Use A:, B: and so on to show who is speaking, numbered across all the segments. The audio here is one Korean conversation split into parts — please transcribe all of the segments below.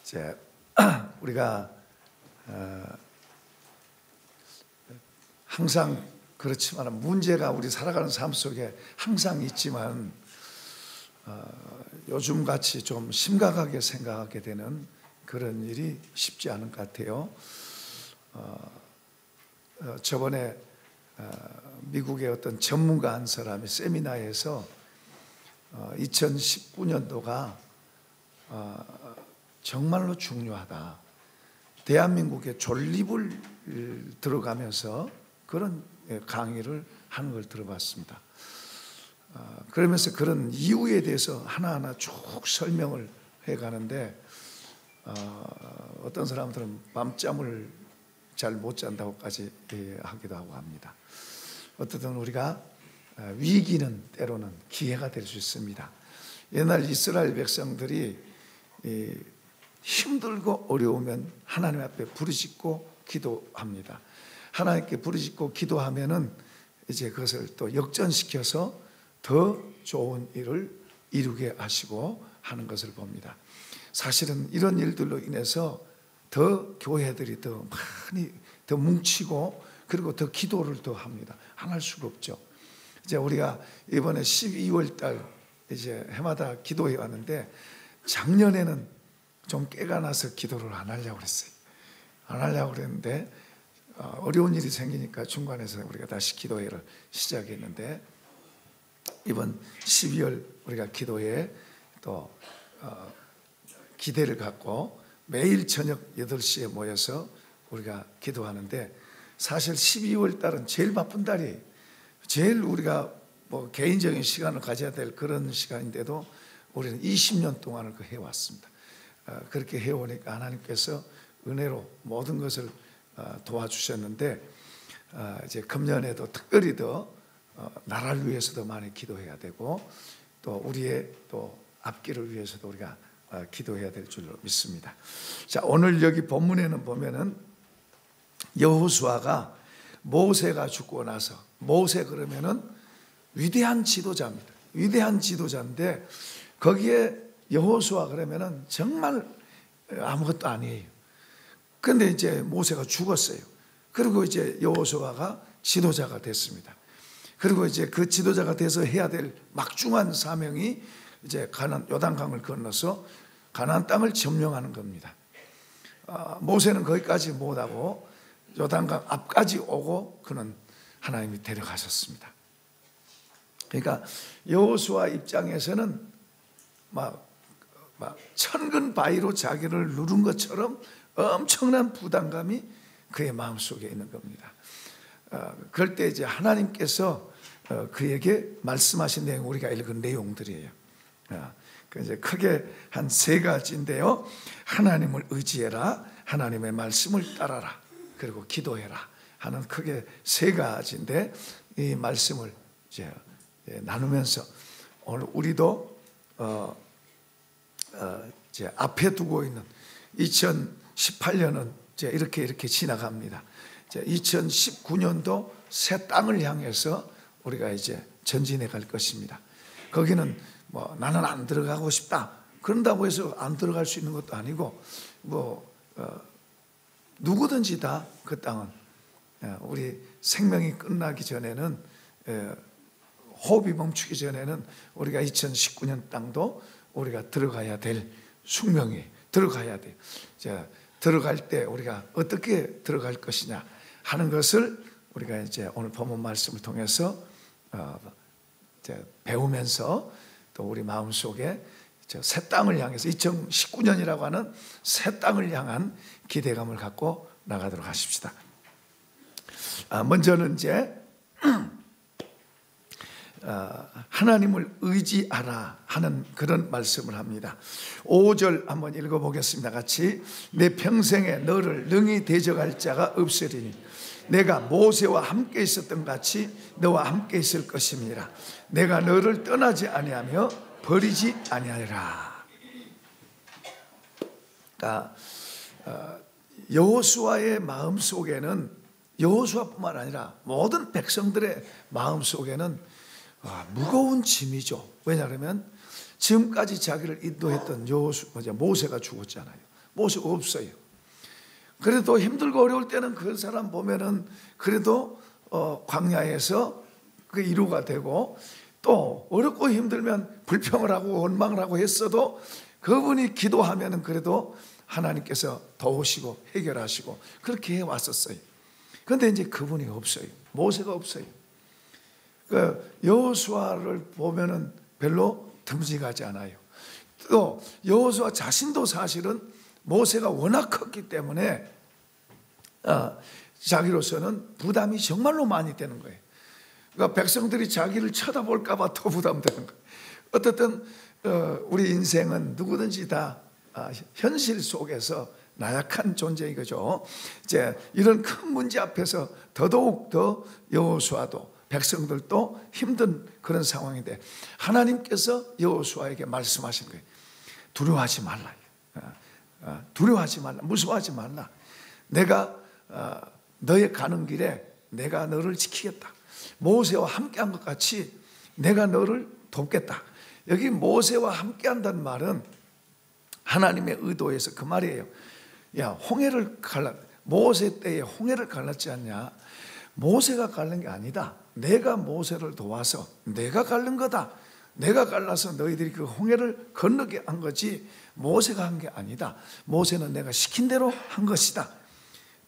A: 이제 우리가 항상 그렇지만 문제가 우리 살아가는 삶 속에 항상 있지만 요즘같이 좀 심각하게 생각하게 되는 그런 일이 쉽지 않은 것 같아요. 저번에 미국의 어떤 전문가 한 사람이 세미나에서 2019년도가 정말로 중요하다. 대한민국의 존립을 들어가면서 그런 강의를 하는 걸 들어봤습니다. 그러면서 그런 이유에 대해서 하나하나 쭉 설명을 해가는데 어떤 사람들은 밤잠을 잘 못 잔다고까지 하기도 하고 합니다. 어쨌든 우리가 위기는 때로는 기회가 될 수 있습니다. 옛날 이스라엘 백성들이 힘들고 어려우면 하나님 앞에 부르짖고 기도합니다. 하나님께 부르짖고 기도하면은 이제 그것을 또 역전시켜서 더 좋은 일을 이루게 하시고 하는 것을 봅니다. 사실은 이런 일들로 인해서 더 교회들이 더 많이 더 뭉치고 그리고 더 기도를 더 합니다. 안 할 수가 없죠. 이제 우리가 이번에 12월 달 이제 해마다 기도해 왔는데 작년에는 좀 깨가 나서 기도를 안 하려고 그랬어요. 안 하려고 그랬는데 어려운 일이 생기니까 중간에서 우리가 다시 기도회를 시작했는데 이번 12월 우리가 기도회에 또 기대를 갖고 매일 저녁 8시에 모여서 우리가 기도하는데 사실 12월 달은 제일 바쁜 달이에요. 제일 우리가 뭐 개인적인 시간을 가져야 될 그런 시간인데도 우리는 20년 동안을 해왔습니다. 그렇게 해오니까 하나님께서 은혜로 모든 것을 도와주셨는데 이제 금년에도 특별히 더 나라를 위해서도 많이 기도해야 되고 또 우리의 또 앞길을 위해서도 우리가 기도해야 될 줄로 믿습니다. 자, 오늘 여기 본문에는 보면은 여호수아가 모세가 죽고 나서 모세 그러면은 위대한 지도자입니다. 위대한 지도자인데 거기에 여호수아 그러면은 정말 아무것도 아니에요. 그런데 이제 모세가 죽었어요. 그리고 이제 여호수아가 지도자가 됐습니다. 그리고 이제 그 지도자가 돼서 해야 될 막중한 사명이 이제 요단강을 건너서 가나안 땅을 점령하는 겁니다. 모세는 거기까지 못하고 요단강 앞까지 오고 그는 하나님이 데려가셨습니다. 그러니까 여호수아 입장에서는 막 천근 바위로 자기를 누른 것처럼 엄청난 부담감이 그의 마음속에 있는 겁니다. 그럴 때 이제 하나님께서 그에게 말씀하신 내용 우리가 읽은 내용들이에요. 이제 크게 한 3가지인데요. 하나님을 의지해라, 하나님의 말씀을 따라라, 그리고 기도해라 하는 크게 3가지인데 이 말씀을 이제 나누면서 오늘 우리도 이제 앞에 두고 있는 2018년은 이제 이렇게 지나갑니다. 이제 2019년도 새 땅을 향해서 우리가 이제 전진해 갈 것입니다. 거기는 뭐 나는 안 들어가고 싶다 그런다고 해서 안 들어갈 수 있는 것도 아니고 뭐 누구든지 다 그 땅은 우리 생명이 끝나기 전에는 호흡이 멈추기 전에는 우리가 2019년 땅도 우리가 들어가야 될 숙명이 들어가야 돼요. 들어갈 때 우리가 어떻게 들어갈 것이냐 하는 것을 우리가 이제 오늘 본문 말씀을 통해서 배우면서 또 우리 마음속에 새 땅을 향해서 2019년이라고 하는 새 땅을 향한 기대감을 갖고 나가도록 하십시다. 먼저는 이제 하나님을 의지하라 하는 그런 말씀을 합니다. 5절 한번 읽어보겠습니다. 같이. 내 평생에 너를 능히 대적할 자가 없으리니 내가 모세와 함께 있었던 같이 너와 함께 있을 것임이라. 내가 너를 떠나지 아니하며 버리지 아니하리라. 그러니까 여호수아의 마음속에는 여호수아뿐만 아니라 모든 백성들의 마음속에는 무거운 짐이죠. 왜냐하면 지금까지 자기를 인도했던 모세가 죽었잖아요. 모세가 없어요. 그래도 힘들고 어려울 때는 그 사람 보면은 그래도 광야에서 그 이루가 되고, 또 어렵고 힘들면 불평을 하고 원망을 하고 했어도 그분이 기도하면은 그래도 하나님께서 도우시고 해결하시고 그렇게 해왔었어요. 그런데 이제 그분이 없어요. 모세가 없어요. 그 여호수아를 보면은 별로 듬직하지 않아요. 또 여호수아 자신도 사실은 모세가 워낙 컸기 때문에 자기로서는 부담이 정말로 많이 되는 거예요. 그러니까 백성들이 자기를 쳐다볼까 봐 더 부담되는 거예요. 어떻든 우리 인생은 누구든지 다 현실 속에서 나약한 존재인 거죠. 이제 이런 큰 문제 앞에서 더더욱 더 여호수아도 백성들도 힘든 그런 상황인데 하나님께서 여호수아에게 말씀하신 거예요. 두려워하지 말라. 두려워하지 말라. 무서워하지 말라. 내가 너의 가는 길에 내가 너를 지키겠다. 모세와 함께한 것 같이 내가 너를 돕겠다. 여기 모세와 함께한다는 말은 하나님의 의도에서 그 말이에요. 야, 홍해를 모세 때에 홍해를 갈랐지 않냐? 모세가 갈른 게 아니다. 내가 모세를 도와서 내가 갈른 거다. 내가 갈라서 너희들이 그 홍해를 건너게 한 거지 모세가 한 게 아니다. 모세는 내가 시킨 대로 한 것이다.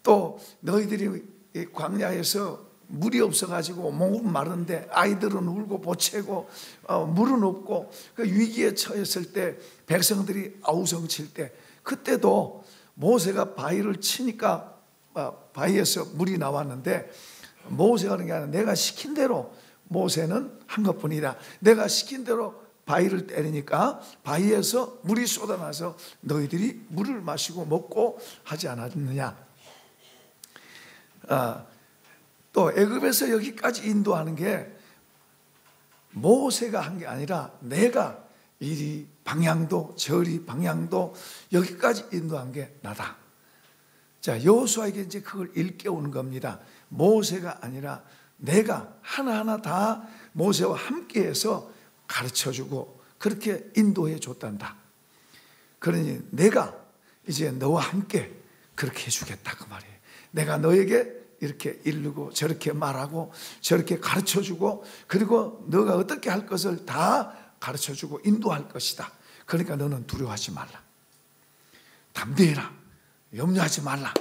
A: 또 너희들이 광야에서 물이 없어가지고 목은 마른데 아이들은 울고 보채고 물은 없고 그 위기에 처했을 때 백성들이 아우성칠 때 그때도 모세가 바위를 치니까 바위에서 물이 나왔는데 모세가 하는 게 아니라 내가 시킨 대로 모세는 한 것뿐이다. 내가 시킨 대로 바위를 때리니까 바위에서 물이 쏟아나서 너희들이 물을 마시고 먹고 하지 않았느냐. 또 애굽에서 여기까지 인도하는 게 모세가 한 게 아니라 내가 이리 방향도 저리 방향도 여기까지 인도한 게 나다. 자, 여호수아에게 이제 그걸 일깨우는 겁니다. 모세가 아니라 내가 하나하나 다 모세와 함께해서 가르쳐주고 그렇게 인도해 줬단다. 그러니 내가 이제 너와 함께 그렇게 해주겠다 그 말이에요. 내가 너에게 이렇게 이르고 저렇게 말하고 저렇게 가르쳐주고 그리고 너가 어떻게 할 것을 다 가르쳐주고 인도할 것이다. 그러니까 너는 두려워하지 말라. 담대해라. 염려하지 말라.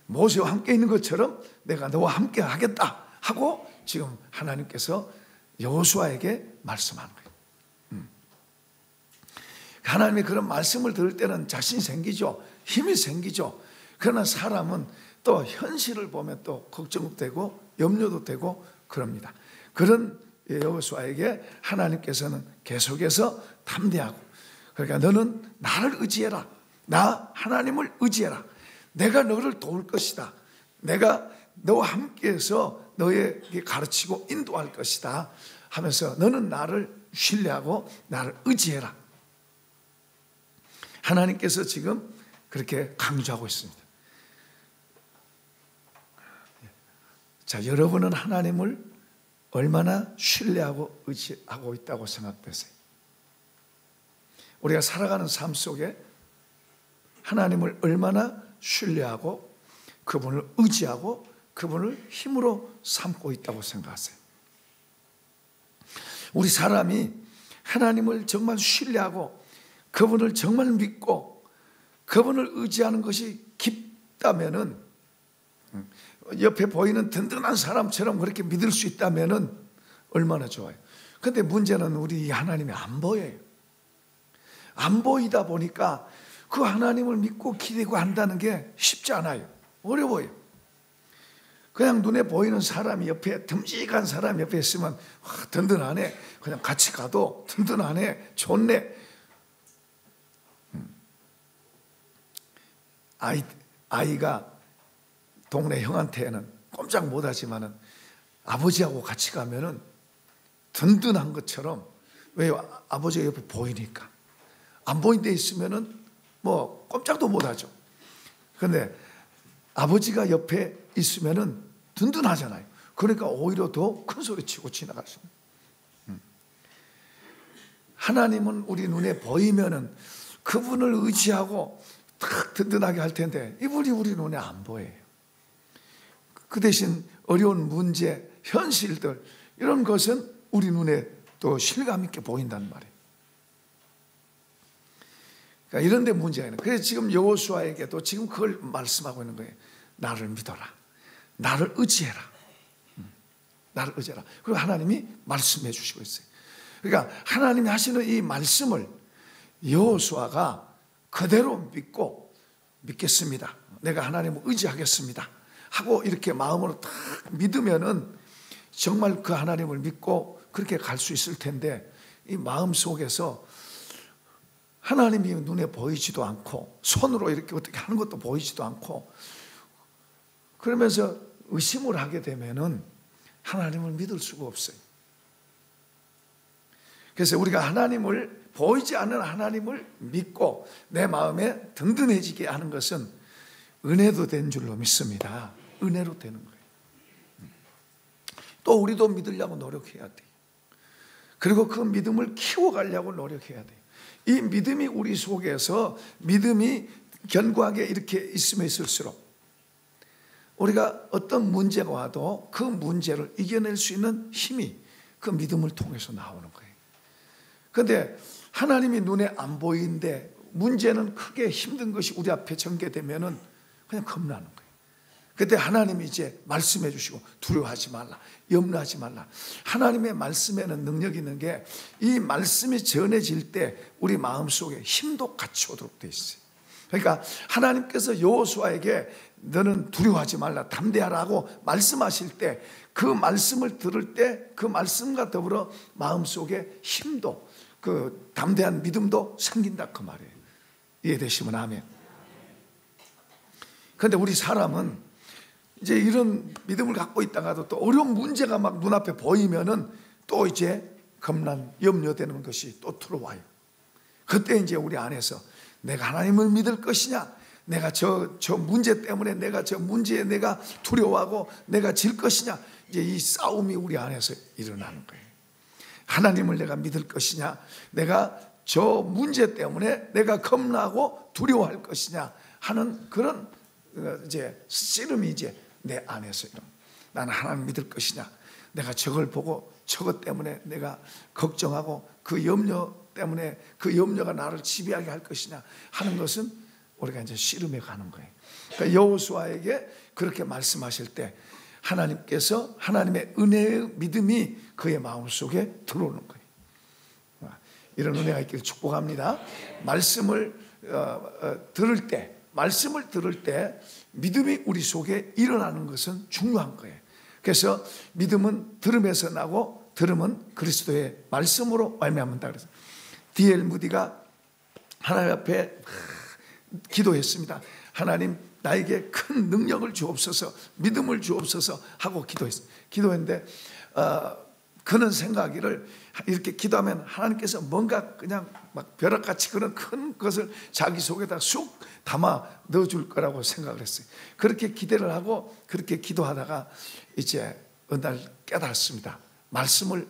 A: 모세와 함께 있는 것처럼 내가 너와 함께 하겠다 하고 지금 하나님께서 여호수아에게 말씀하는 거예요. 하나님의 그런 말씀을 들을 때는 자신이 생기죠. 힘이 생기죠. 그러나 사람은 또 현실을 보면 또 걱정도 되고 염려도 되고 그럽니다. 그런 여호수아에게 하나님께서는 계속해서 담대하고 그러니까 너는 나를 의지해라. 나 하나님을 의지해라. 내가 너를 도울 것이다. 내가 너와 함께해서 너에게 가르치고 인도할 것이다 하면서 너는 나를 신뢰하고 나를 의지해라. 하나님께서 지금 그렇게 강조하고 있습니다. 자, 여러분은 하나님을 얼마나 신뢰하고 의지하고 있다고 생각되세요? 우리가 살아가는 삶 속에 하나님을 얼마나 신뢰하고 그분을 의지하고 그분을 힘으로 삼고 있다고 생각하세요? 우리 사람이 하나님을 정말 신뢰하고 그분을 정말 믿고 그분을 의지하는 것이 깊다면은 옆에 보이는 든든한 사람처럼 그렇게 믿을 수 있다면은 얼마나 좋아요. 그런데 문제는 우리 하나님이 안 보여요. 안 보이다 보니까 그 하나님을 믿고 기대고 한다는 게 쉽지 않아요. 어려워요. 그냥 눈에 보이는 사람이 옆에 듬직한 사람 옆에 있으면 든든하네. 그냥 같이 가도 든든하네. 좋네. 아이가 동네 형한테는 꼼짝 못하지만은 아버지하고 같이 가면은 든든한 것처럼 왜요? 아버지가 옆에 보이니까. 안 보인 데 있으면은 뭐 꼼짝도 못하죠. 그런데 아버지가 옆에 있으면은 든든하잖아요. 그러니까 오히려 더 큰 소리 치고 지나갈 수 있습니다. 하나님은 우리 눈에 보이면은 그분을 의지하고 탁 든든하게 할 텐데 이분이 우리 눈에 안 보여요. 그 대신 어려운 문제, 현실들 이런 것은 우리 눈에 또 실감 있게 보인단 말이에요. 그러니까 이런 데 문제가 있는 거예요. 그래서 지금 여호수아에게도 지금 그걸 말씀하고 있는 거예요. 나를 믿어라. 나를 의지해라. 나를 의지해라. 그리고 하나님이 말씀해 주시고 있어요. 그러니까 하나님이 하시는 이 말씀을 여호수아가 그대로 믿겠습니다. 내가 하나님을 의지하겠습니다. 하고 이렇게 마음으로 딱 믿으면은 정말 그 하나님을 믿고 그렇게 갈 수 있을 텐데 이 마음 속에서 하나님이 눈에 보이지도 않고 손으로 이렇게 어떻게 하는 것도 보이지도 않고 그러면서 의심을 하게 되면은 하나님을 믿을 수가 없어요. 그래서 우리가 하나님을 보이지 않는 하나님을 믿고 내 마음에 든든해지게 하는 것은 은혜도 된 줄로 믿습니다. 은혜로 되는 거예요. 또 우리도 믿으려고 노력해야 돼요. 그리고 그 믿음을 키워가려고 노력해야 돼요. 이 믿음이 우리 속에서 믿음이 견고하게 이렇게 있으면 있을수록 우리가 어떤 문제가 와도 그 문제를 이겨낼 수 있는 힘이 그 믿음을 통해서 나오는 거예요. 그런데 하나님이 눈에 안 보이는데 문제는 크게 힘든 것이 우리 앞에 전개되면은 그냥 겁나는 거예요. 그때 하나님이 이제 말씀해 주시고 두려워하지 말라, 염려하지 말라. 하나님의 말씀에는 능력이 있는 게 이 말씀이 전해질 때 우리 마음속에 힘도 같이 오도록 돼 있어요. 그러니까 하나님께서 여호수아에게 너는 두려워하지 말라, 담대하라고 말씀하실 때 그 말씀을 들을 때 그 말씀과 더불어 마음속에 힘도 그 담대한 믿음도 생긴다 그 말이에요. 이해되시면 아멘. 그런데 우리 사람은 이제 이런 믿음을 갖고 있다가도 또 어려운 문제가 막 눈앞에 보이면은 또 이제 겁난 염려되는 것이 또 들어와요. 그때 이제 우리 안에서 내가 하나님을 믿을 것이냐, 내가 저 문제 때문에 내가 저 문제에 내가 두려워하고 내가 질 것이냐, 이제 이 싸움이 우리 안에서 일어나는 거예요. 하나님을 내가 믿을 것이냐, 내가 저 문제 때문에 내가 겁나고 두려워할 것이냐 하는 그런 이제 씨름이 이제 내 안에서 나는 하나님 믿을 것이냐, 내가 저걸 보고 저것 때문에 내가 걱정하고 그 염려 때문에 그 염려가 나를 지배하게 할 것이냐 하는 것은 우리가 이제 씨름해 가는 거예요. 그러니까 여호수아에게 그렇게 말씀하실 때 하나님께서 하나님의 은혜의 믿음이 그의 마음속에 들어오는 거예요. 이런 은혜가 있기를 축복합니다. 말씀을 들을 때 믿음이 우리 속에 일어나는 것은 중요한 거예요. 그래서 믿음은 들음에서 나고 들음은 그리스도의 말씀으로 말미암는다 그래서 D.L. 무디가 하나님 앞에 기도했습니다. 하나님 나에게 큰 능력을 주옵소서, 믿음을 주옵소서 하고 기도했는데 그는 생각하기를 이렇게 기도하면 하나님께서 뭔가 그냥 막 벼락같이 그런 큰 것을 자기 속에다 쑥 담아 넣어줄 거라고 생각을 했어요. 그렇게 기대를 하고 그렇게 기도하다가 이제 어느 날 깨달았습니다. 말씀을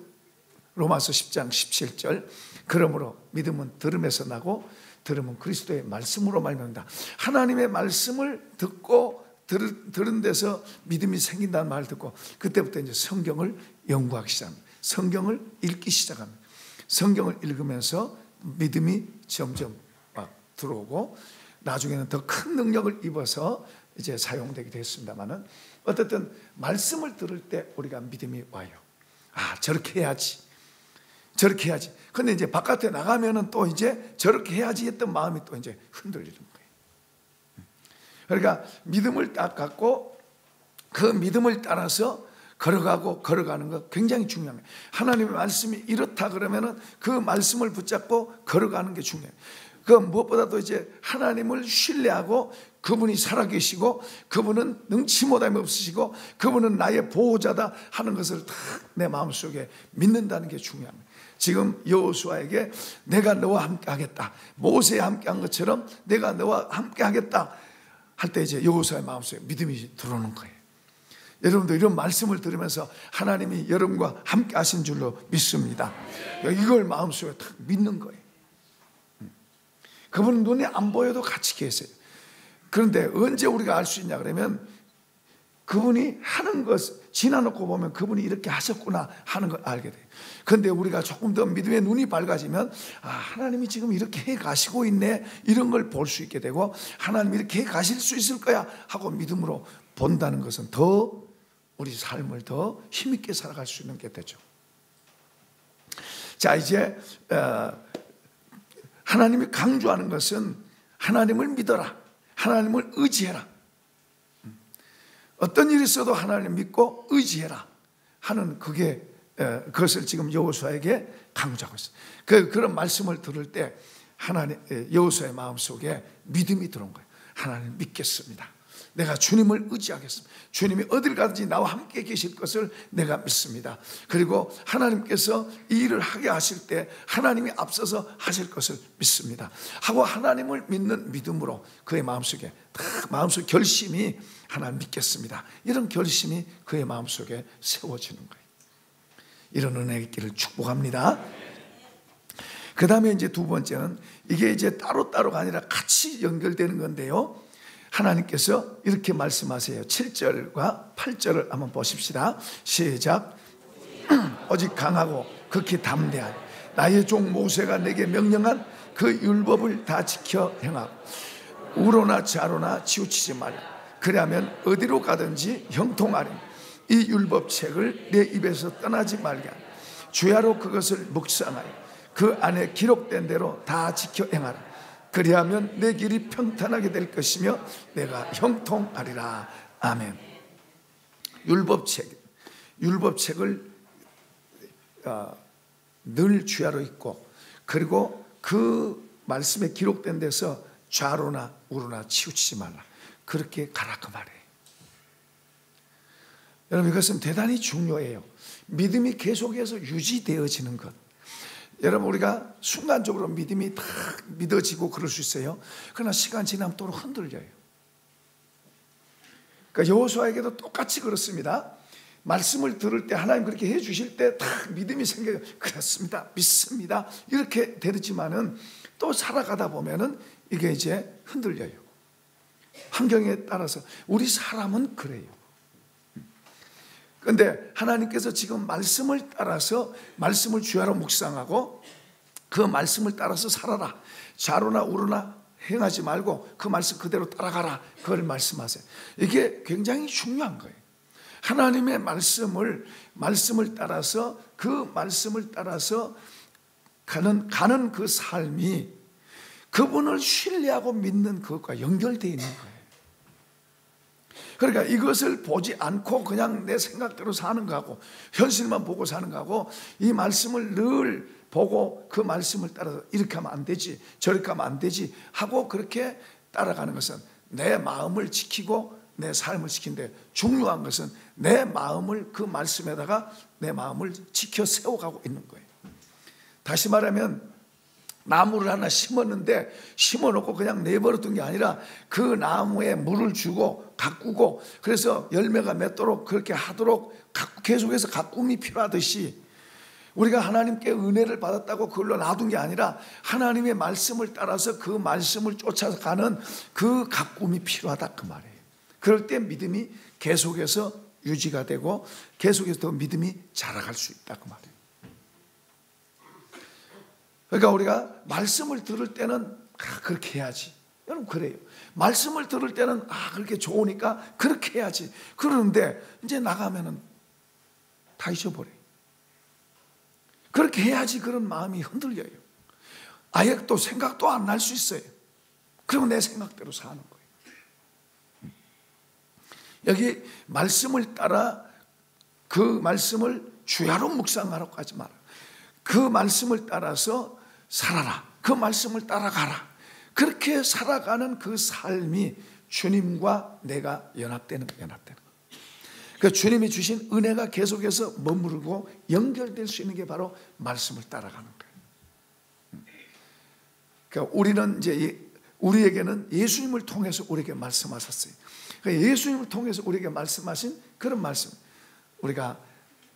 A: 로마서 10장 17절 그러므로 믿음은 들음에서 나고 들으면 그리스도의 말씀으로 말미암는다. 하나님의 말씀을 듣고 들은 데서 믿음이 생긴다는 말을 듣고 그때부터 이제 성경을 연구하기 시작합니다. 성경을 읽기 시작합니다. 성경을 읽으면서 믿음이 점점 막 들어오고 나중에는 더 큰 능력을 입어서 이제 사용되기도 했습니다만은 어쨌든 말씀을 들을 때 우리가 믿음이 와요. 아, 저렇게 해야지. 저렇게 해야지. 근데 이제 바깥에 나가면은 또 이제 저렇게 해야지 했던 마음이 또 이제 흔들리는 거예요. 그러니까 믿음을 딱 갖고 그 믿음을 따라서 걸어가는 거 굉장히 중요합니다. 하나님의 말씀이 이렇다 그러면은 그 말씀을 붙잡고 걸어가는 게 중요해요. 그 무엇보다도 이제 하나님을 신뢰하고 그분이 살아계시고 그분은 능치 못함이 없으시고 그분은 나의 보호자다 하는 것을 다 내 마음속에 믿는다는 게 중요합니다. 지금 여호수아에게 내가 너와 함께 하겠다, 모세와 함께 한 것처럼 내가 너와 함께 하겠다 할 때 이제 여호수아의 마음속에 믿음이 들어오는 거예요. 여러분도 이런 말씀을 들으면서 하나님이 여러분과 함께 하신 줄로 믿습니다. 이걸 마음속에 딱 믿는 거예요. 그분은 눈에 안 보여도 같이 계세요. 그런데 언제 우리가 알 수 있냐 그러면 그분이 하는 것 지나놓고 보면 그분이 이렇게 하셨구나 하는 걸 알게 돼요. 그런데 우리가 조금 더 믿음의 눈이 밝아지면 하나님이 지금 이렇게 해 가시고 있네 이런 걸 볼 수 있게 되고, 하나님이 이렇게 해 가실 수 있을 거야 하고 믿음으로 본다는 것은 더 우리 삶을 더 힘있게 살아갈 수 있는 게 되죠. 자, 이제 하나님이 강조하는 것은 하나님을 믿어라, 하나님을 의지해라. 어떤 일이 있어도 하나님을 믿고 의지해라 하는 그것을 지금 여호수아에게 강조하고 있어요. 그런 말씀을 들을 때 여호수아의 마음속에 믿음이 들어온 거예요. 하나님 믿겠습니다. 내가 주님을 의지하겠습니다. 주님이 어딜 가든지 나와 함께 계실 것을 내가 믿습니다. 그리고 하나님께서 이 일을 하게 하실 때 하나님이 앞서서 하실 것을 믿습니다 하고 하나님을 믿는 믿음으로 그의 마음속에 마음속 결심이 하나님 믿겠습니다, 이런 결심이 그의 마음속에 세워지는 거예요. 이런 은혜의 길을 축복합니다. 그 다음에 이제 두 번째는 이게 이제 따로따로가 아니라 같이 연결되는 건데요, 하나님께서 이렇게 말씀하세요. 7절과 8절을 한번 보십시다. 시작. 오직 강하고 극히 담대한 나의 종 모세가 내게 명령한 그 율법을 다 지켜 행하고 우로나 좌로나 치우치지 말라. 그러면 어디로 가든지 형통하리. 이 율법책을 내 입에서 떠나지 말게 하라. 주야로 그것을 묵상하여 그 안에 기록된 대로 다 지켜 행하라. 그리하면 내 길이 평탄하게 될 것이며 내가 형통하리라. 아멘. 율법책을 늘 주야로 읽고, 그리고 그 말씀에 기록된 데서 좌로나 우로나 치우치지 말라. 그렇게 가라 그 말이에요. 여러분, 이것은 대단히 중요해요. 믿음이 계속해서 유지되어지는 것. 여러분, 우리가 순간적으로 믿음이 다 믿어지고 그럴 수 있어요. 그러나 시간 지나면 또 흔들려요. 그러니까 여호수아에게도 똑같이 그렇습니다. 말씀을 들을 때 하나님 그렇게 해 주실 때 딱 믿음이 생겨요. 그렇습니다, 믿습니다, 이렇게 되지만은 또 살아가다 보면은 이게 이제 흔들려요. 환경에 따라서. 우리 사람은 그래요. 그런데 하나님께서 지금 말씀을 따라서 말씀을 주야로 묵상하고 그 말씀을 따라서 살아라. 좌로나 우로나 행하지 말고 그 말씀 그대로 따라가라. 그걸 말씀하세요. 이게 굉장히 중요한 거예요. 하나님의 말씀을 따라서 그 말씀을 따라서 가는 그 삶이 그분을 신뢰하고 믿는 그것과 연결되어 있는 거예요. 그러니까 이것을 보지 않고 그냥 내 생각대로 사는 거하고 현실만 보고 사는 거하고 이 말씀을 늘 보고 그 말씀을 따라서 이렇게 하면 안 되지 저렇게 하면 안 되지 하고 그렇게 따라가는 것은 내 마음을 지키고 내 삶을 지키는데, 중요한 것은 내 마음을 그 말씀에다가 내 마음을 지켜 세워가고 있는 거예요. 다시 말하면 나무를 하나 심었는데 심어놓고 그냥 내버려둔 게 아니라 그 나무에 물을 주고 가꾸고, 그래서 열매가 맺도록 그렇게 하도록 계속해서 가꿈이 필요하듯이 우리가 하나님께 은혜를 받았다고 그걸로 놔둔 게 아니라 하나님의 말씀을 따라서 그 말씀을 쫓아서 가는 그 가꿈이 필요하다 그 말이에요. 그럴 때 믿음이 계속해서 유지가 되고 계속해서 더 믿음이 자라갈 수 있다 그 말이에요. 그러니까 우리가 말씀을 들을 때는 그렇게 해야지. 여러분 그래요. 말씀을 들을 때는 그렇게 좋으니까 그렇게 해야지. 그러는데 이제 나가면은 다 잊어버려요. 그렇게 해야지 그런 마음이 흔들려요. 아예 또 생각도 안 날 수 있어요. 그리고 내 생각대로 사는 거예요. 여기 말씀을 따라 그 말씀을 주야로 묵상하라고 하지 마라. 그 말씀을 따라서 살아라. 그 말씀을 따라가라. 그렇게 살아가는 그 삶이 주님과 내가 연합되는 거예요. 그러니까 주님이 주신 은혜가 계속해서 머무르고 연결될 수 있는 게 바로 말씀을 따라가는 거예요. 그러니까 우리는 이제 우리에게는 예수님을 통해서 우리에게 말씀하셨어요. 그러니까 예수님을 통해서 우리에게 말씀하신 그런 말씀, 우리가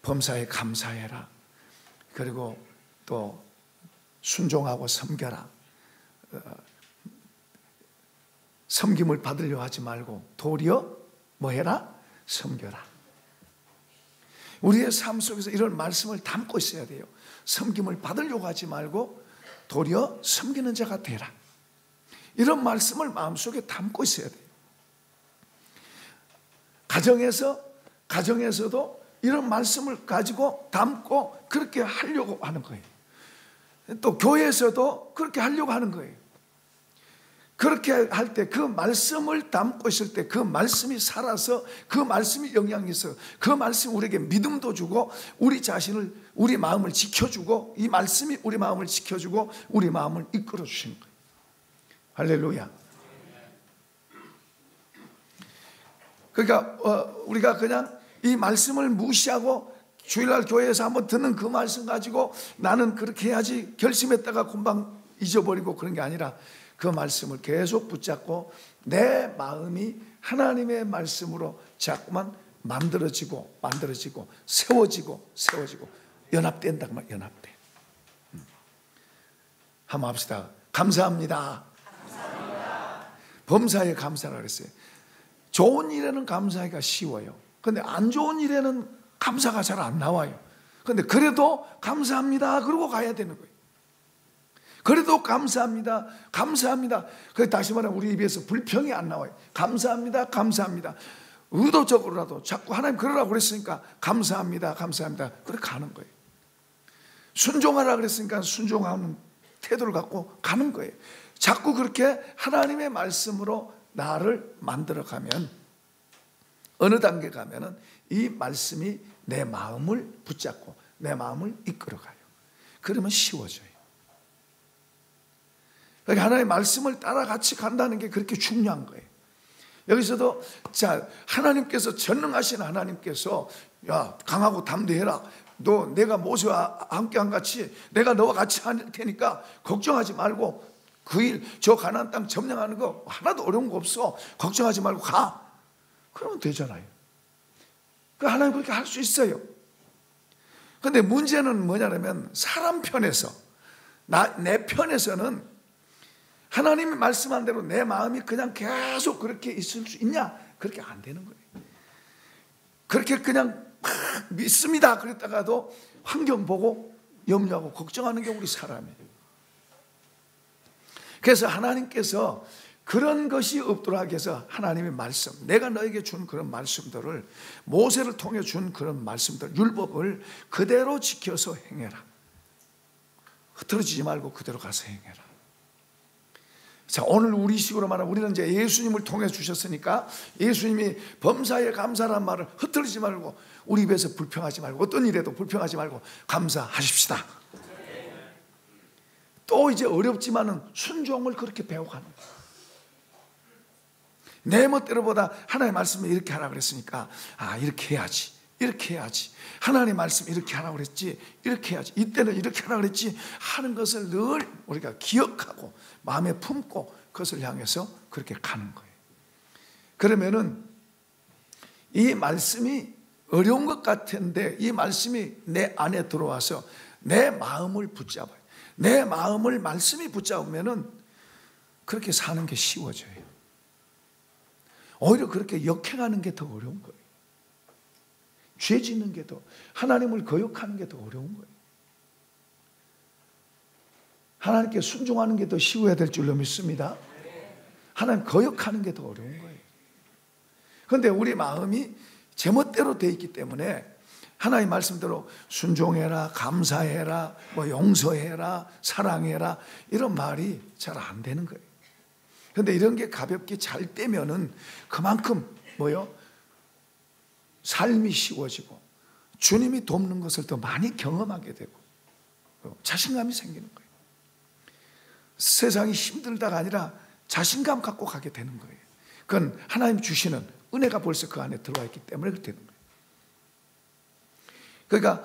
A: 범사에 감사해라. 그리고 또 순종하고 섬겨라. 섬김을 받으려 하지 말고 도리어 뭐 해라? 섬겨라. 우리의 삶 속에서 이런 말씀을 담고 있어야 돼요. 섬김을 받으려고 하지 말고 도리어 섬기는 자가 되라. 이런 말씀을 마음속에 담고 있어야 돼요. 가정에서도 이런 말씀을 가지고 담고 그렇게 하려고 하는 거예요. 또 교회에서도 그렇게 하려고 하는 거예요. 그렇게 할 때 그 말씀을 담고 있을 때 그 말씀이 살아서 그 말씀이 영향이 있어요. 그 말씀이 우리에게 믿음도 주고 우리 자신을, 우리 마음을 지켜주고, 이 말씀이 우리 마음을 지켜주고 우리 마음을 이끌어 주시는 거예요. 할렐루야. 그러니까 우리가 그냥 이 말씀을 무시하고 주일날 교회에서 한번 듣는 그 말씀 가지고 나는 그렇게 해야지 결심했다가 금방 잊어버리고 그런 게 아니라 그 말씀을 계속 붙잡고 내 마음이 하나님의 말씀으로 자꾸만 만들어지고 세워지고 연합된다고 말, 연합돼. 한번 합시다. 감사합니다. 범사에 감사라 그랬어요. 좋은 일에는 감사하기가 쉬워요. 근데 안 좋은 일에는 감사가 잘 안 나와요. 근데 그래도 감사합니다 그러고 가야 되는 거예요. 그래도 감사합니다. 그래서 다시 말하면 우리 입에서 불평이 안 나와요. 감사합니다. 의도적으로라도 자꾸 하나님 그러라고 그랬으니까 감사합니다. 그렇게 가는 거예요. 순종하라 그랬으니까 순종하는 태도를 갖고 가는 거예요. 자꾸 그렇게 하나님의 말씀으로 나를 만들어가면 어느 단계 가면은 이 말씀이 내 마음을 붙잡고 내 마음을 이끌어가요. 그러면 쉬워져요. 그러니까 하나님의 말씀을 따라 같이 간다는 게 그렇게 중요한 거예요. 여기서도 자, 하나님께서 전능하신 하나님께서 야, 강하고 담대해라. 너 내가 모세와 함께 한 같이 내가 너와 같이 할 테니까 걱정하지 말고 그 일, 저 가나안 땅 점령하는 거 하나도 어려운 거 없어. 걱정하지 말고 가. 그러면 되잖아요. 그 하나님 그렇게 할 수 있어요. 그런데 문제는 뭐냐면 사람 편에서 내 편에서는 하나님이 말씀한 대로 내 마음이 그냥 계속 그렇게 있을 수 있냐? 그렇게 안 되는 거예요. 그렇게 그냥 믿습니다 그랬다가도 환경 보고 염려하고 걱정하는 게 우리 사람이에요. 그래서 하나님께서 그런 것이 없도록 하기 위해서 하나님의 말씀, 내가 너에게 준 그런 말씀들을, 모세를 통해 준 그런 말씀들, 율법을 그대로 지켜서 행해라. 흐트러지지 말고 그대로 가서 행해라. 자, 오늘 우리식으로 말하면 우리는 이제 예수님을 통해 주셨으니까 예수님이 범사에 감사란 말을 흐트러지지 말고 우리 입에서 불평하지 말고 어떤 일에도 불평하지 말고 감사하십시다. 또 이제 어렵지만은 순종을 그렇게 배워가는 거예요. 내 멋대로보다 하나님의 말씀을 이렇게 하라 그랬으니까 이렇게 해야지 하나님의 말씀 이렇게 하라고 그랬지, 이렇게 해야지, 이때는 이렇게 하라고 그랬지 하는 것을 늘 우리가 기억하고 마음에 품고 그것을 향해서 그렇게 가는 거예요. 그러면은 이 말씀이 어려운 것 같은데 이 말씀이 내 안에 들어와서 내 마음을 붙잡아요. 내 마음을 말씀이 붙잡으면은 그렇게 사는 게 쉬워져요. 오히려 그렇게 역행하는 게 더 어려운 거예요. 죄 짓는 게 더, 하나님을 거역하는 게 더 어려운 거예요. 하나님께 순종하는 게 더 쉬워야 될 줄로 믿습니다. 하나님 거역하는 게 더 어려운 거예요. 그런데 우리 마음이 제멋대로 돼 있기 때문에 하나님 말씀대로 순종해라, 감사해라, 용서해라, 사랑해라 이런 말이 잘 안 되는 거예요. 그런데 이런 게 가볍게 잘 되면은 그만큼 삶이 쉬워지고 주님이 돕는 것을 더 많이 경험하게 되고 자신감이 생기는 거예요. 세상이 힘들다가 아니라 자신감 갖고 가게 되는 거예요. 그건 하나님 주시는 은혜가 벌써 그 안에 들어와 있기 때문에 그렇게 되는 거예요. 그러니까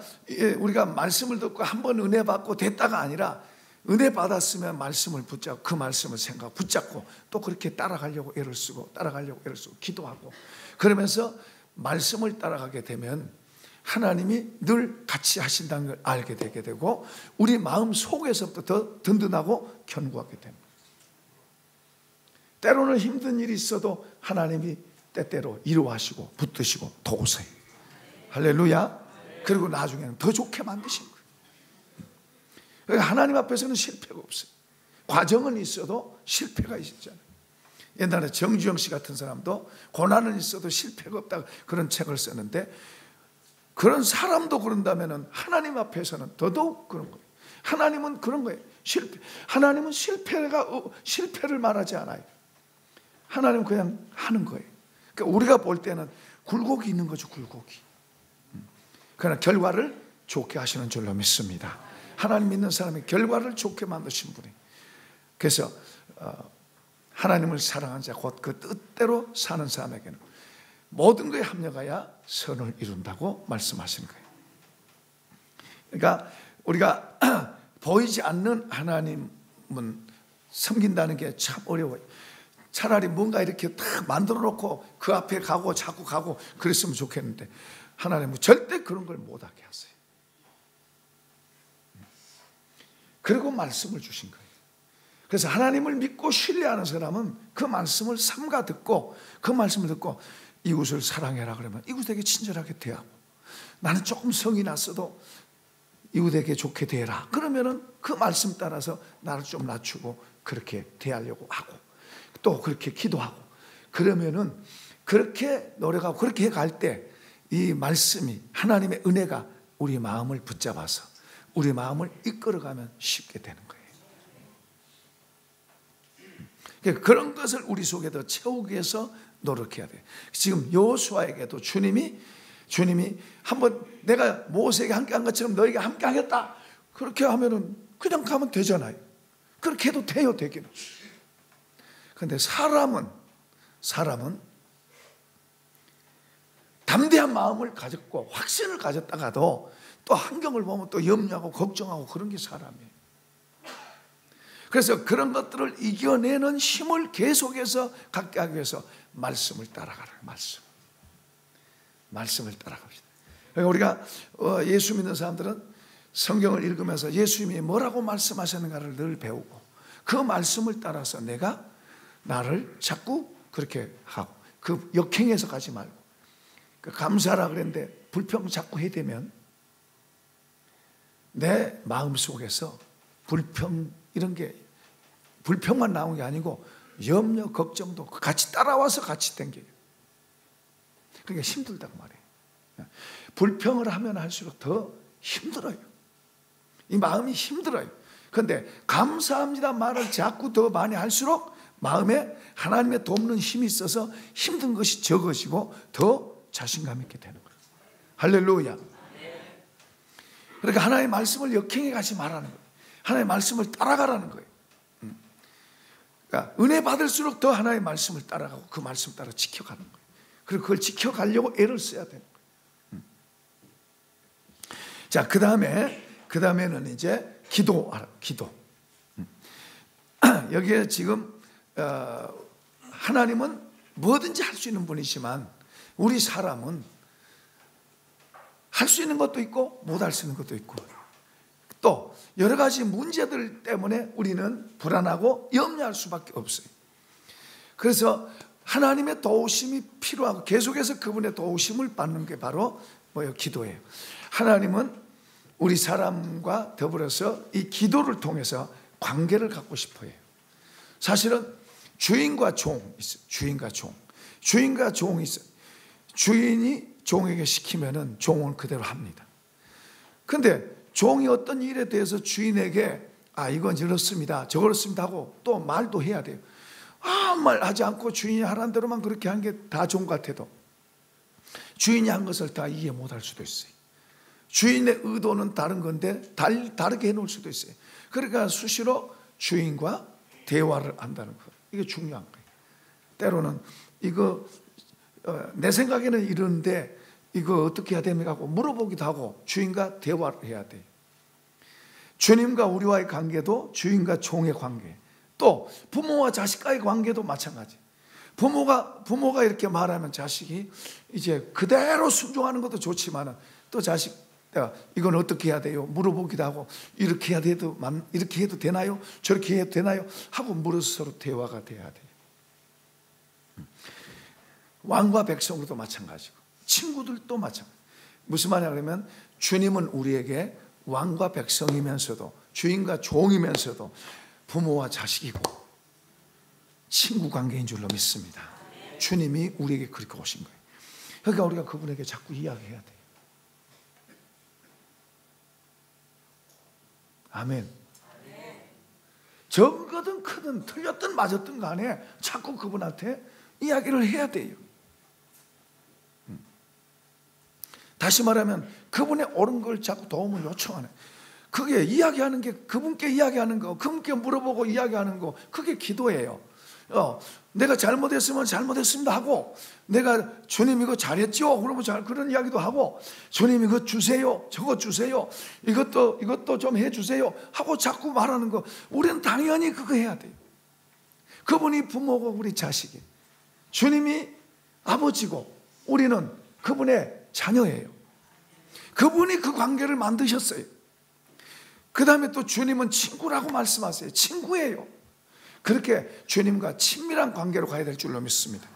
A: 우리가 말씀을 듣고 한번 은혜 받고 됐다가 아니라 은혜 받았으면 말씀을 붙잡고 그 말씀을 생각하고 붙잡고 또 그렇게 따라가려고 애를 쓰고 기도하고 그러면서 말씀을 따라가게 되면 하나님이 늘 같이 하신다는 걸 알게 되게 되고 우리 마음 속에서부터 더 든든하고 견고하게 됩니다. 때로는 힘든 일이 있어도 하나님이 때때로 이루하시고 붙드시고 도우세요. 할렐루야. 그리고 나중에는 더 좋게 만드신 거예요. 그러니까 하나님 앞에서는 실패가 없어요. 과정은 있어도 실패가 있잖아요. 옛날에 정주영 씨 같은 사람도 고난은 있어도 실패가 없다 그런 책을 썼는데, 그런 사람도 그런다면 하나님 앞에서는 더더욱 그런 거예요. 하나님은 그런 거예요. 하나님은 실패를 말하지 않아요. 하나님은 그냥 하는 거예요. 그러니까 우리가 볼 때는 굴곡이 있는 거죠, 굴곡이. 그러나 결과를 좋게 하시는 줄로 믿습니다. 하나님 믿는 사람이 결과를 좋게 만드신 분이. 그래서 하나님을 사랑하는 자 곧 그 뜻대로 사는 사람에게는 모든 것에 합력하여 선을 이룬다고 말씀하시는 거예요. 그러니까 우리가 보이지 않는 하나님은 섬긴다는 게 참 어려워요. 차라리 뭔가 이렇게 딱 만들어 놓고 그 앞에 가고 자꾸 가고 그랬으면 좋겠는데, 하나님은 절대 그런 걸 못하게 하세요. 그리고 말씀을 주신 거예요. 그래서 하나님을 믿고 신뢰하는 사람은 그 말씀을 삼가 듣고, 그 말씀을 듣고 이웃을 사랑해라 그러면 이웃에게 친절하게 대하고, 나는 조금 성이 났어도 이웃에게 좋게 대해라 그러면은 그 말씀 따라서 나를 좀 낮추고 그렇게 대하려고 하고, 또 그렇게 기도하고, 그러면은 그렇게 노력하고 그렇게 갈 때 이 말씀이, 하나님의 은혜가 우리 마음을 붙잡아서 우리 마음을 이끌어가면 쉽게 되는 거예요. 그러니까 그런 것을 우리 속에 더 채우기 위해서 노력해야 돼요. 지금 여호수아에게도 주님이 한번 내가 모세에게 함께 한 것처럼 너에게 함께 하겠다 그렇게 하면은 그냥 가면 되잖아요. 그렇게 해도 돼요, 되기는. 그런데 사람은 담대한 마음을 가졌고 확신을 가졌다가도 또 환경을 보면 또 염려하고 걱정하고 그런 게 사람이에요. 그래서 그런 것들을 이겨내는 힘을 계속해서 갖게 하기 위해서 말씀을 따라가라. 말씀을 따라갑시다. 그러니까 우리가 예수 믿는 사람들은 성경을 읽으면서 예수님이 뭐라고 말씀하셨는가를 늘 배우고, 그 말씀을 따라서 내가 나를 자꾸 그렇게 하고, 그 역행해서 가지 말고, 감사하라 그랬는데 불평 자꾸 해대면 내 마음속에서 이런 게 불평만 나온 게 아니고 염려, 걱정도 같이 따라와서 같이 땡겨요. 그러니까 힘들다고 말해요. 불평을 하면 할수록 더 힘들어요. 이 마음이 힘들어요. 그런데 감사합니다 말을 자꾸 더 많이 할수록 마음에 하나님의 돕는 힘이 있어서 힘든 것이 적어지고 더 자신감 있게 되는 거예요. 할렐루야. 그러니까 하나님의 말씀을 역행해 가지 말라는 거예요. 하나님의 말씀을 따라가라는 거예요. 그러니까 은혜 받을수록 더 하나님의 말씀을 따라가고 그 말씀 따라 지켜가는 거예요. 그리고 그걸 지켜가려고 애를 써야 되는 거예요. 자, 그 다음에는 이제 기도. 여기에 지금 하나님은 뭐든지 할 수 있는 분이지만 우리 사람은 할 수 있는 것도 있고 못 할 수 있는 것도 있고, 또 여러 가지 문제들 때문에 우리는 불안하고 염려할 수밖에 없어요. 그래서 하나님의 도우심이 필요하고 계속해서 그분의 도우심을 받는 게 바로 기도예요. 하나님은 우리 사람과 더불어서 이 기도를 통해서 관계를 갖고 싶어 해요. 사실은 주인과 종이 있어요. 주인과 종이 있어요. 주인이 종에게 시키면은 종은 그대로 합니다. 근데 종이 어떤 일에 대해서 주인에게 이건 이렇습니다, 저렇습니다 하고 또 말도 해야 돼요. 아무 말 하지 않고 주인이 하라는 대로만 그렇게 한 게 다 종 같아도 주인이 한 것을 다 이해 못할 수도 있어요. 주인의 의도는 다른 건데 다르게 해놓을 수도 있어요. 그러니까 수시로 주인과 대화를 한다는 거, 이게 중요한 거예요. 때로는 이거 내 생각에는 이런데 이거 어떻게 해야 됩니까 하고 물어보기도 하고 주인과 대화를 해야 돼요. 주님과 우리와의 관계도 주인과 종의 관계, 또 부모와 자식과의 관계도 마찬가지. 부모가 이렇게 말하면 자식이 이제 그대로 순종하는 것도 좋지만 또 자식 이건 어떻게 해야 돼요 물어보기도 하고, 이렇게 해도 되나요 저렇게 해도 되나요 하고 물어서 서로 대화가 돼야 돼요. 왕과 백성으로도 마찬가지고 친구들도 마찬가지. 무슨 말이냐 그러면 주님은 우리에게 왕과 백성이면서도 주인과 종이면서도 부모와 자식이고 친구 관계인 줄로 믿습니다. 주님이 우리에게 그렇게 오신 거예요. 그러니까 우리가 그분에게 자꾸 이야기해야 돼요. 아멘. 적거든 크든 틀렸든 맞았든 간에 자꾸 그분한테 이야기를 해야 돼요. 다시 말하면 그분의 옳은 걸 자꾸 도움을 요청하는, 그게 이야기하는 게 그분께 이야기하는 거, 그분께 물어보고 이야기하는 거, 그게 기도예요. 내가 잘못했으면 잘못했습니다 하고, 내가 주님 이거 잘했죠 그러면 그런 이야기도 하고, 주님 이거 주세요, 저거 주세요, 이것도 좀 해주세요 하고 자꾸 말하는 거, 우리는 당연히 그거 해야 돼요. 그분이 부모고 우리 자식이, 주님이 아버지고 우리는 그분의 자녀예요. 그분이 그 관계를 만드셨어요. 그 다음에 또 주님은 친구라고 말씀하세요. 친구예요. 그렇게 주님과 친밀한 관계로 가야 될 줄로 믿습니다.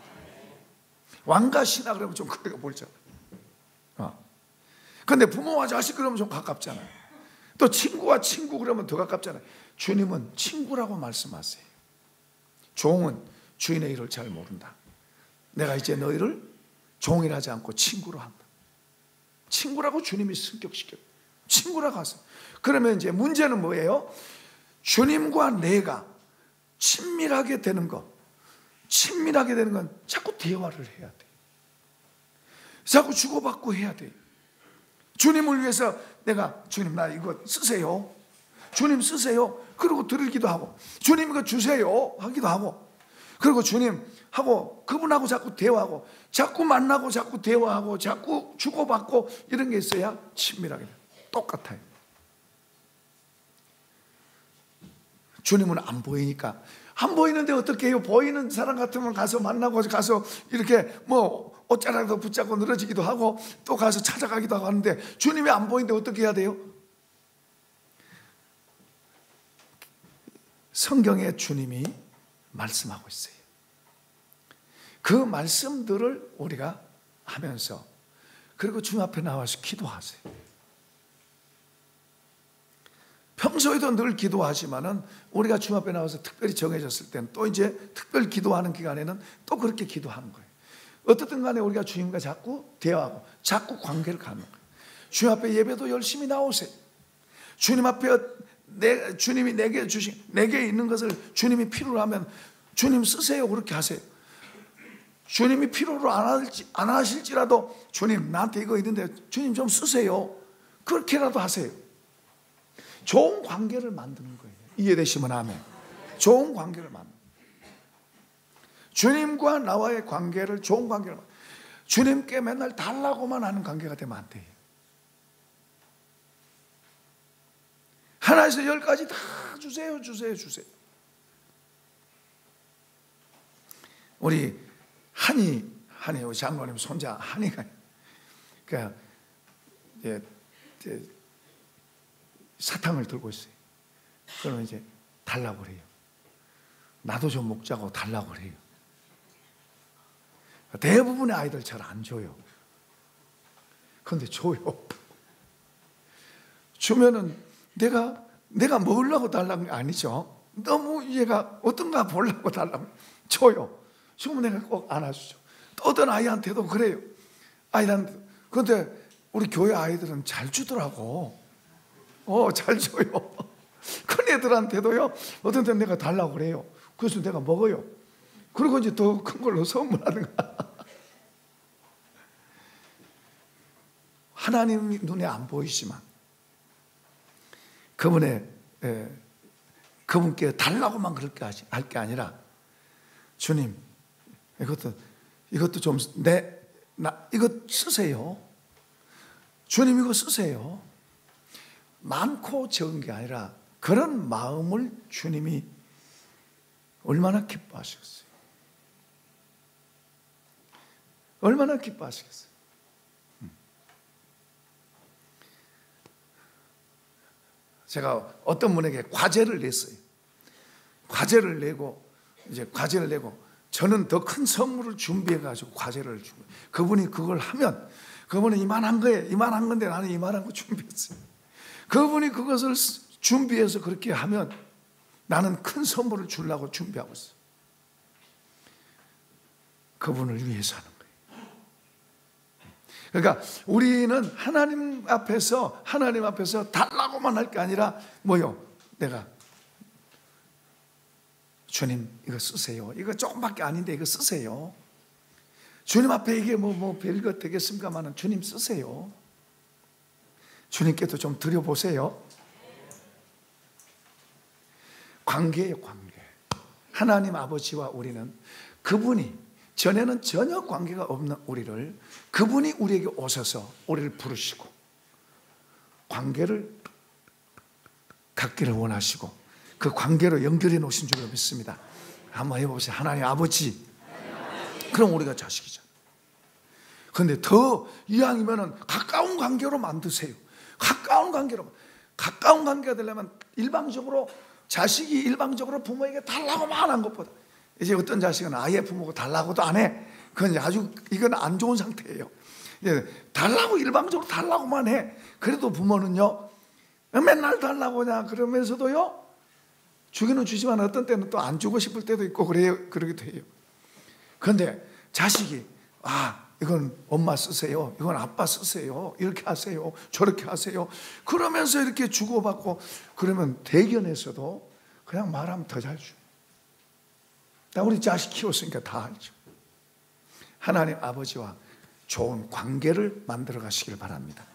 A: 왕과 신하 그러면 좀 거리가 멀잖아요. 그런데 부모와 자식 그러면 좀 가깝잖아요. 또 친구와 친구 그러면 더 가깝잖아요. 주님은 친구라고 말씀하세요. 종은 주인의 일을 잘 모른다. 내가 이제 너희를 종이라 하지 않고 친구로 한다. 친구라고 주님이 승격시켜요. 친구라고 하세요. 그러면 이제 문제는 뭐예요? 주님과 내가 친밀하게 되는 것, 친밀하게 되는 건 자꾸 대화를 해야 돼요. 자꾸 주고받고 해야 돼요. 주님을 위해서 내가 주님 나 이거 쓰세요, 주님 쓰세요, 그리고 드리기도 하고, 주님 이거 주세요 하기도 하고, 그리고 주님 하고 그분하고 자꾸 대화하고, 자꾸 만나고 자꾸 대화하고 자꾸 주고받고, 이런 게 있어야 친밀하게 돼요. 똑같아요. 주님은 안 보이니까, 안 보이는데 어떻게 해요? 보이는 사람 같으면 가서 만나고 가서 이렇게 뭐 옷자락도 붙잡고 늘어지기도 하고 또 가서 찾아가기도 하고 하는데, 주님이 안 보이는데 어떻게 해야 돼요? 성경에 주님이 말씀하고 있어요. 그 말씀들을 우리가 하면서, 그리고 주님 앞에 나와서 기도하세요. 평소에도 늘 기도하지만은 우리가 주님 앞에 나와서 특별히 정해졌을 때는 또 이제 특별 기도하는 기간에는 또 그렇게 기도하는 거예요. 어떻든 간에 우리가 주님과 자꾸 대화하고 자꾸 관계를 갖는 거예요. 주님 앞에 예배도 열심히 나오세요. 주님 앞에 주님이 내게 주신, 내게 있는 것을 주님이 필요로 하면 주님 쓰세요 그렇게 하세요. 주님이 필요로 안 하실지라도 주님 나한테 이거 있는데 주님 좀 쓰세요 그렇게라도 하세요. 좋은 관계를 만드는 거예요. 이해되시면 아멘. 좋은 관계를 만드는 거예요. 주님과 나와의 관계를, 좋은 관계를, 주님께 맨날 달라고만 하는 관계가 되면 안 돼요. 하나에서 10까지 다 주세요 주세요 주세요. 우리 한이 우리 장로님 손자 한이가, 그러니까 사탕을 들고 있어요. 그러면 이제 달라고 그래요. 나도 좀 먹자고 달라고 그래요. 대부분의 아이들 잘 안 줘요. 그런데 줘요. 주면은 내가 먹으려고 달라는 게 아니죠. 너무 얘가 어떤가 보려고 달라고 줘요. 주면 내가 꼭 안아주죠. 또 어떤 아이한테도 그래요. 아이한테. 그런데 우리 교회 아이들은 잘 주더라고. 잘 줘요. 큰 애들한테도요, 어떤 때는 내가 달라고 그래요. 그래서 내가 먹어요. 그리고 이제 더 큰 걸로 선물하든가. 하나님 눈에 안 보이지만 그분께 달라고만 그렇게 할 게 아니라, 주님 이것도 좀 이거 쓰세요. 주님 이거 쓰세요. 많고 적은 게 아니라 그런 마음을 주님이 얼마나 기뻐하시겠어요. 얼마나 기뻐하시겠어요. 제가 어떤 분에게 과제를 냈어요. 과제를 내고 저는 더 큰 선물을 준비해 가지고 과제를 주고, 그분이 그걸 하면, 그분은 이만한 거예요. 이만한 건데 나는 이만한 거 준비했어요. 그분이 그것을 준비해서 그렇게 하면 나는 큰 선물을 주려고 준비하고 있어요. 그분을 위해서 하는 거예요. 그러니까 우리는 하나님 앞에서 달라고만 할 게 아니라 뭐요? 내가 주님 이거 쓰세요. 이거 조금밖에 아닌데 이거 쓰세요. 주님 앞에 이게 뭐 별것 되겠습니까마는 주님 쓰세요. 주님께도 좀 드려보세요. 관계예요, 관계. 하나님 아버지와 우리는, 그분이 전에는 전혀 관계가 없는 우리를, 그분이 우리에게 오셔서 우리를 부르시고 관계를 갖기를 원하시고 그 관계로 연결해 놓으신 줄로 믿습니다. 한번 해보세요. 하나님 아버지. 그럼 우리가 자식이잖아요. 그런데 더 이왕이면 가까운 관계로 만드세요. 가까운 관계가 되려면 일방적으로, 자식이 일방적으로 부모에게 달라고만 한 것보다, 이제 어떤 자식은 아예 부모가 달라고도 안 해. 그건 아주, 이건 안 좋은 상태예요. 달라고, 일방적으로 달라고만 해. 그래도 부모는요, 맨날 달라고 하냐 그러면서도요, 주기는 주지만 어떤 때는 또 안 주고 싶을 때도 있고 그래요. 그러기도 해요. 그런데 자식이, 이건 엄마 쓰세요, 이건 아빠 쓰세요, 이렇게 하세요, 저렇게 하세요, 그러면서 이렇게 주고받고, 그러면 대견에서도 그냥 말하면 더 잘 줘. 나 우리 자식 키웠으니까 다 알죠. 하나님 아버지와 좋은 관계를 만들어 가시길 바랍니다.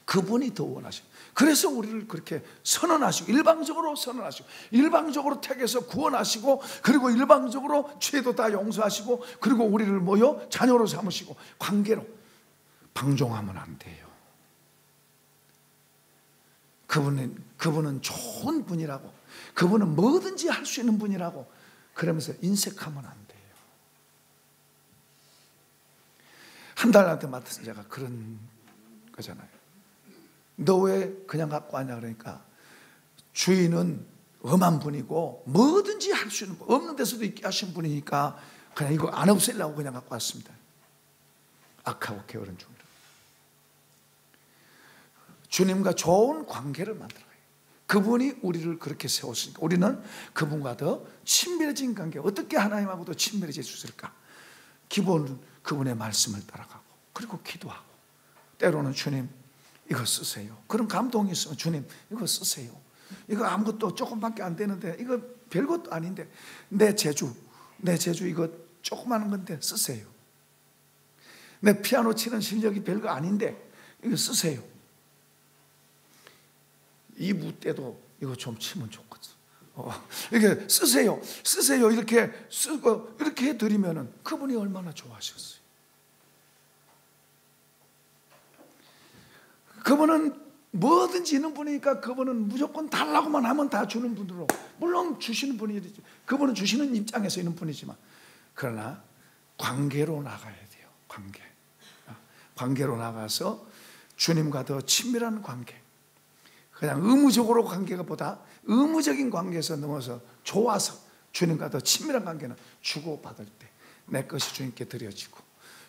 A: 그분이 더 원하시고, 그래서 우리를 그렇게 선언하시고, 일방적으로 선언하시고, 일방적으로 택해서 구원하시고, 그리고 일방적으로 죄도 다 용서하시고, 그리고 우리를 자녀로 삼으시고, 관계로. 방종하면 안 돼요. 그분은 좋은 분이라고, 그분은 뭐든지 할 수 있는 분이라고, 그러면서 인색하면 안 돼요. 한 달한테 맡아서 제가 그런 거잖아요. 너 왜 그냥 갖고 왔냐 그러니까, 주인은 엄한 분이고 뭐든지 할 수 있는 분, 없는 데서도 있게 하신 분이니까 그냥 이거 안 없애려고 그냥 갖고 왔습니다. 악하고 게으른 종이라. 주님과 좋은 관계를 만들어요. 그분이 우리를 그렇게 세웠으니까 우리는 그분과 더 친밀해진 관계. 어떻게 하나님하고 더 친밀해질 수 있을까? 기본은 그분의 말씀을 따라가고, 그리고 기도하고, 때로는 주님 이거 쓰세요. 그런 감동이 있으면 주님 이거 쓰세요. 이거 아무것도 조금밖에 안 되는데, 이거 별것도 아닌데, 내 제주 이거 조그마한 건데 쓰세요. 내 피아노 치는 실력이 별거 아닌데 이거 쓰세요. 이 무대도 이거 좀 치면 좋거든. 이렇게 쓰세요. 이렇게 쓰고 이렇게 해드리면은 그분이 얼마나 좋아하셨어요. 그분은 뭐든지 있는 분이니까, 그분은 무조건 달라고만 하면 다 주는 분으로, 물론 주시는 분이지, 그분은 주시는 입장에서 있는 분이지만, 그러나 관계로 나가야 돼요. 관계로 나가서 주님과 더 친밀한 관계, 그냥 의무적으로 관계가 보다 의무적인 관계에서 넘어서 좋아서 주님과 더 친밀한 관계는 주고받을 때 내 것이 주님께 드려지고,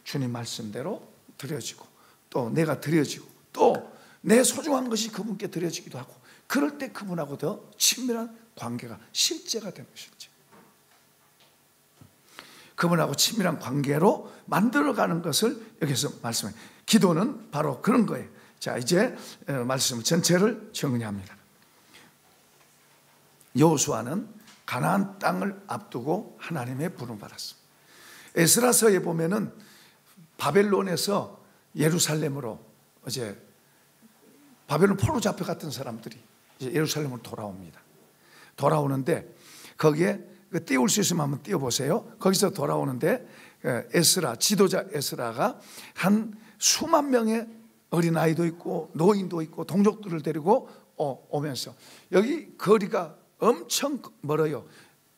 A: 주님 말씀대로 드려지고, 또 내가 드려지고, 또 내 소중한 것이 그분께 드려지기도 하고, 그럴 때 그분하고 더 친밀한 관계가 실제가 되는 것이죠. 그분하고 친밀한 관계로 만들어가는 것을 여기서 말씀해요. 기도는 바로 그런 거예요. 자, 이제 말씀 전체를 정리합니다. 여호수아는 가나안 땅을 앞두고 하나님의 부름을 받았습니다. 에스라서에 보면은 바벨론에서 예루살렘으로, 이제 바벨론 포로 잡혀갔던 사람들이 이제 예루살렘으로 돌아옵니다. 돌아오는데 거기에 띄울 수 있으면 한번 띄워보세요. 거기서 돌아오는데 에스라, 지도자 에스라가 한 수만 명의 어린아이도 있고 노인도 있고 동족들을 데리고 오면서, 여기 거리가 엄청 멀어요.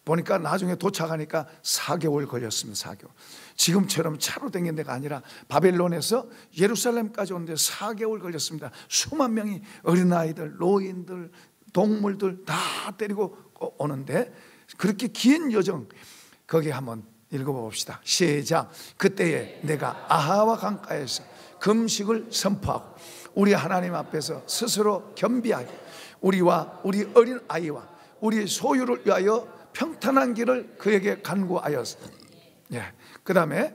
A: 보니까 나중에 도착하니까 4개월 걸렸습니다. 4개월. 지금처럼 차로 다니는 데가 아니라 바벨론에서 예루살렘까지 오는데 4개월 걸렸습니다. 수만 명이 어린아이들, 노인들, 동물들 다 데리고 오는데, 그렇게 긴 여정, 거기 한번 읽어봅시다. 시작. 그때에 내가 아하와 강가에서 금식을 선포하고 우리 하나님 앞에서 스스로 겸비하여 우리와 우리 어린 아이와 우리 소유를 위하여 평탄한 길을 그에게 간구하였어. 예. 그 다음에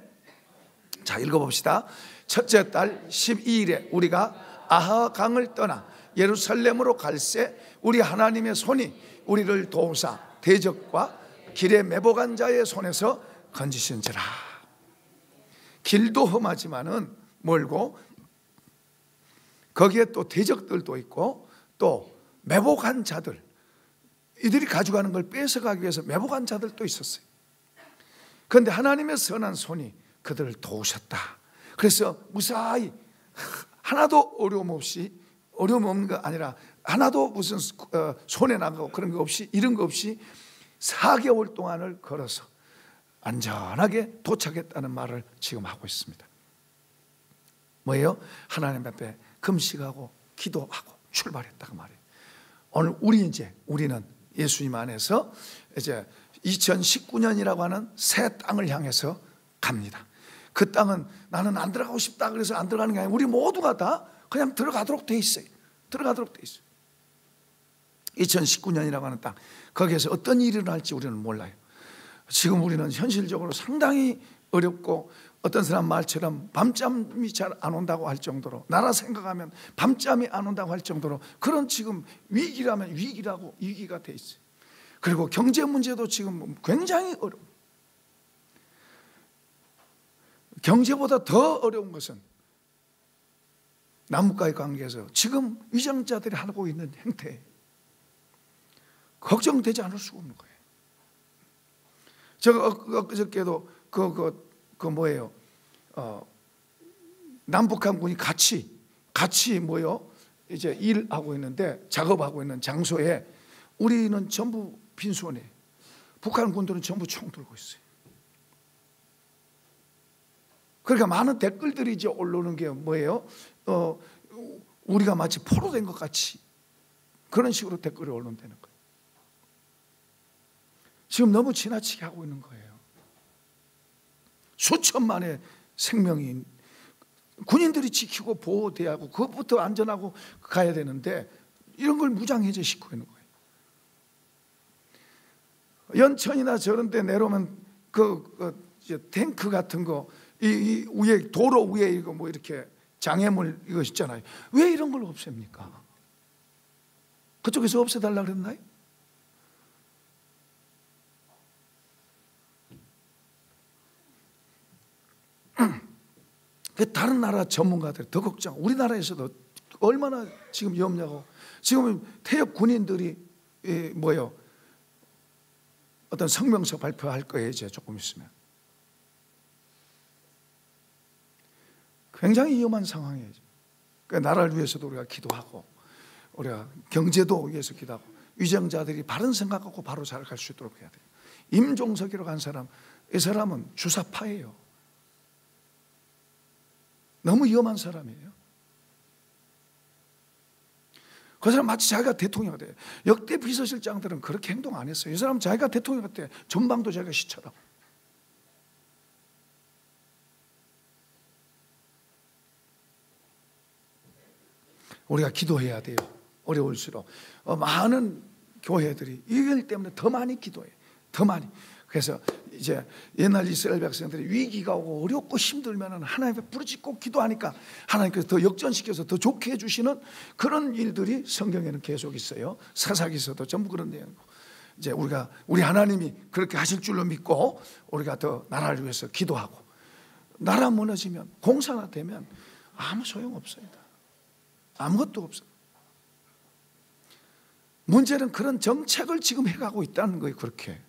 A: 자 읽어봅시다. 첫째 달 12일에 우리가 아하 강을 떠나 예루살렘으로 갈새 우리 하나님의 손이 우리를 도우사 대적과 길에 매복한 자의 손에서 건지신지라. 길도 험하지만은 멀고 거기에 또 대적들도 있고 또 매복한 자들, 이들이 가져가는 걸 뺏어가기 위해서 매복한 자들도 있었어요. 그런데 하나님의 선한 손이 그들을 도우셨다. 그래서 무사히 하나도 어려움 없는 거 아니라 하나도 무슨 손해 나가고 그런 거 없이 이런 거 없이 4개월 동안을 걸어서 안전하게 도착했다는 말을 지금 하고 있습니다. 뭐예요? 하나님 앞에 금식하고 기도하고 출발했다고 말이에요. 오늘 우리는 예수님 안에서 이제 2019년이라고 하는 새 땅을 향해서 갑니다. 그 땅은 나는 안 들어가고 싶다 그래서 안 들어가는 게 아니라 우리 모두가 다 그냥 들어가도록 돼 있어요. 2019년이라고 하는 땅, 거기에서 어떤 일이 일어날지 우리는 몰라요. 지금 우리는 현실적으로 상당히 어렵고 어떤 사람 말처럼 밤잠이 잘 안 온다고 할 정도로, 나라 생각하면 밤잠이 안 온다고 할 정도로 그런 지금 위기라면 위기가 돼 있어요. 그리고 경제 문제도 지금 굉장히 어려워. 경제보다 더 어려운 것은 남북과의 관계에서 지금 위정자들이 하고 있는 행태, 걱정되지 않을 수가 없는 거예요. 제가 그저께도 뭐예요? 남북한군이 같이 모여 이제 일하고 있는데, 작업하고 있는 장소에 우리는 전부 빈손이에요. 북한 군들은 전부 총 들고 있어요. 그러니까 많은 댓글들이 이제 올라오는 게 뭐예요? 우리가 마치 포로된 것 같이 그런 식으로 댓글이 올라온다는 거예요. 지금 너무 지나치게 하고 있는 거예요. 수천만의 생명이 군인들이 지키고 보호돼야 하고 그것부터 안전하고 가야 되는데 이런 걸 무장해제 시키고 있는 거예요. 연천이나 저런 데 내려오면 탱크 같은 거 이 위에 도로 위에 이거 뭐 이렇게 장애물 이거 있잖아요. 왜 이런 걸 없앱니까? 그쪽에서 없애달라 그랬나요? 다른 나라 전문가들 더 걱정. 우리나라에서도 얼마나 지금 염려하고, 지금 퇴역 군인들이 어떤 성명서 발표할 거예요. 이제 조금 있으면. 굉장히 위험한 상황이에요. 그러니까 나라를 위해서도 우리가 기도하고, 우리가 경제도 위해서 기도하고, 위정자들이 바른 생각하고 바로 잘 갈 수 있도록 해야 돼요. 임종석이라고 한 사람, 이 사람은 주사파예요. 너무 위험한 사람이에요. 그 사람 마치 자기가 대통령이 돼요. 역대 비서실장들은 그렇게 행동 안 했어요. 이 사람은 자기가 대통령 같아. 전방도 자기가 시처럼. 우리가 기도해야 돼요. 어려울수록. 많은 교회들이 이걸 때문에 더 많이 기도해요. 더 많이. 그래서 이제 옛날 이스라엘 백성들이 위기가 오고 어렵고 힘들면 하나님 앞에 부르짖고 기도하니까 하나님께서 더 역전시켜서 더 좋게 해주시는 그런 일들이 성경에는 계속 있어요. 사사기서도 전부 그런 내용이고, 이제 우리 하나님이 그렇게 하실 줄로 믿고 우리가 더 나라를 위해서 기도하고, 나라 무너지면 공산화 되면 아무 소용 없습니다. 아무것도 없어요. 문제는 그런 정책을 지금 해가고 있다는 거예요. 그렇게.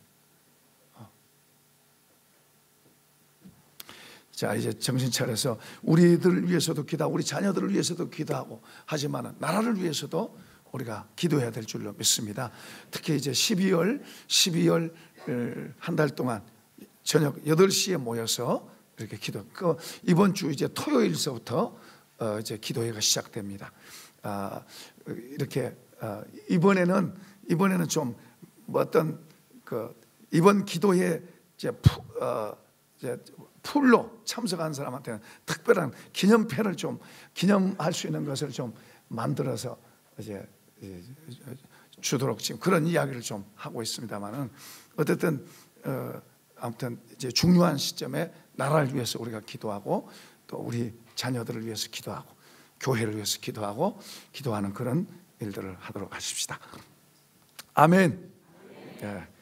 A: 자, 이제 정신 차려서 우리들을 위해서도 기도하고 우리 자녀들을 위해서도 기도하고, 하지만 나라를 위해서도 우리가 기도해야 될 줄로 믿습니다. 특히 이제 12월 한 달 동안 저녁 8시에 모여서 이렇게 기도. 이번 주 이제 토요일서부터 이제 기도회가 시작됩니다. 이렇게 이번에는 좀 어떤 이번 기도회 이제 풀로 참석한 사람한테는 특별한 기념패를 좀 기념할 수 있는 것을 좀 만들어서 이제 주도록 지금 그런 이야기를 좀 하고 있습니다만은 어쨌든 아무튼 이제 중요한 시점에 나라를 위해서 우리가 기도하고 또 우리 자녀들을 위해서 기도하고 교회를 위해서 기도하는 그런 일들을 하도록 하십시다. 아멘. 예.